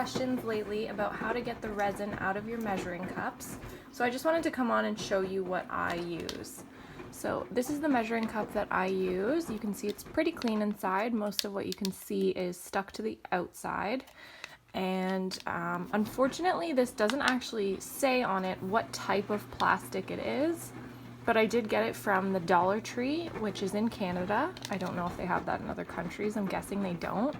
questions lately about how to get the resin out of your measuring cups. So I just wanted to come on and show you what I use. So this is the measuring cup that I use. You can see it's pretty clean inside. Most of what you can see is stuck to the outside. And unfortunately, this doesn't actually say on it what type of plastic it is, but I did get it from the Dollar Tree, which is in Canada. I don't know if they have that in other countries. I'm guessing they don't.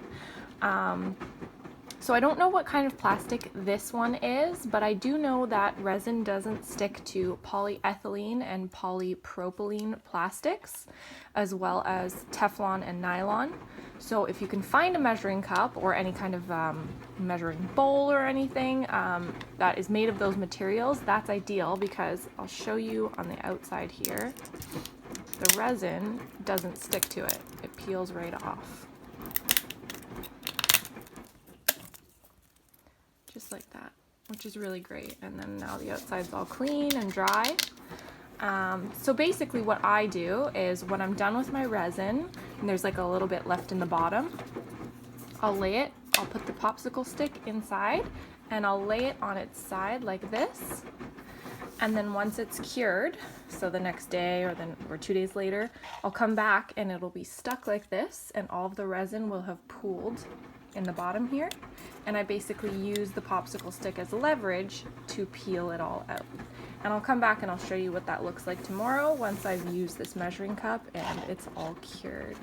So I don't know what kind of plastic this one is, but I do know that resin doesn't stick to polyethylene and polypropylene plastics, as well as Teflon and nylon. So if you can find a measuring cup or any kind of measuring bowl or anything that is made of those materials, that's ideal, because I'll show you on the outside here, the resin doesn't stick to it. It peels right off. Just like that, which is really great. And then now the outside's all clean and dry. So basically what I do is when I'm done with my resin, and there's like a little bit left in the bottom, I'll put the popsicle stick inside and I'll lay it on its side like this. And then once it's cured, so the next day or 2 days later, I'll come back and it'll be stuck like this, and all of the resin will have pooled in the bottom here. And I basically use the popsicle stick as leverage to peel it all out. And I'll come back and I'll show you what that looks like tomorrow once I've used this measuring cup and it's all cured.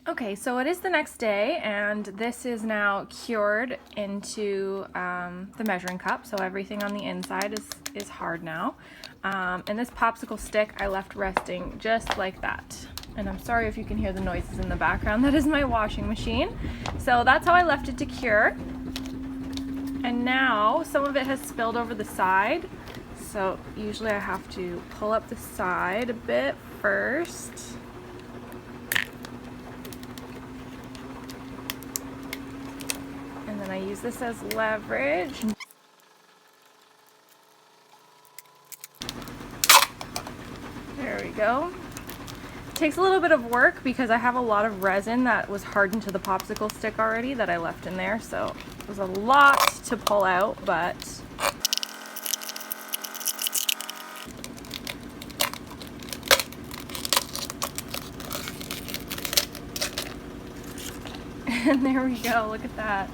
Okay, so it is the next day, and this is now cured into the measuring cup, so everything on the inside is hard now. And this popsicle stick I left resting just like that. And I'm sorry if you can hear the noises in the background. That is my washing machine. So that's how I left it to cure. And now some of it has spilled over the side. So usually I have to pull up the side a bit first. And then I use this as leverage. There we go. Takes a little bit of work because I have a lot of resin that was hardened to the popsicle stick already that I left in there, so it was a lot to pull out, but and there we go, look at that.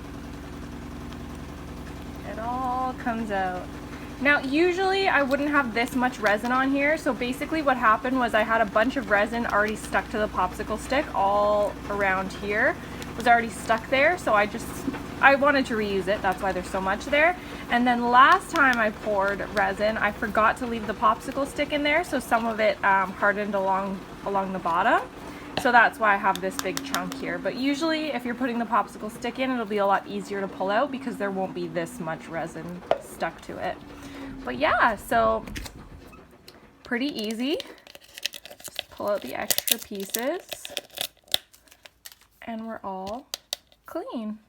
It all comes out. Now, usually I wouldn't have this much resin on here, so basically what happened was I had a bunch of resin already stuck to the popsicle stick all around here. It was already stuck there, so I wanted to reuse it, that's why there's so much there. And then last time I poured resin, I forgot to leave the popsicle stick in there, so some of it hardened along the bottom. So that's why I have this big chunk here. But usually if you're putting the popsicle stick in, it'll be a lot easier to pull out because there won't be this much resin stuck to it. But yeah, so pretty easy. Just pull out the extra pieces and we're all clean.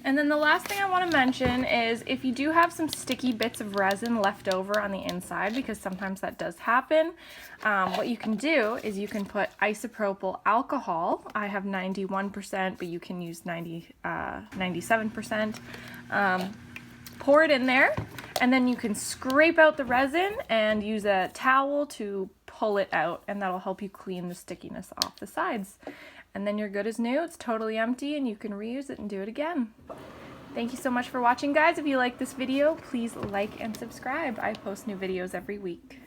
And then the last thing I want to mention is if you do have some sticky bits of resin left over on the inside, because sometimes that does happen, what you can do is you can put isopropyl alcohol. I have 91%, but you can use 97%. Pour it in there, and then you can scrape out the resin and use a towel to pull it out, and that'll help you clean the stickiness off the sides. And then you're good as new. It's totally empty and you can reuse it and do it again. Thank you so much for watching, guys. If you like this video, please like and subscribe. I post new videos every week.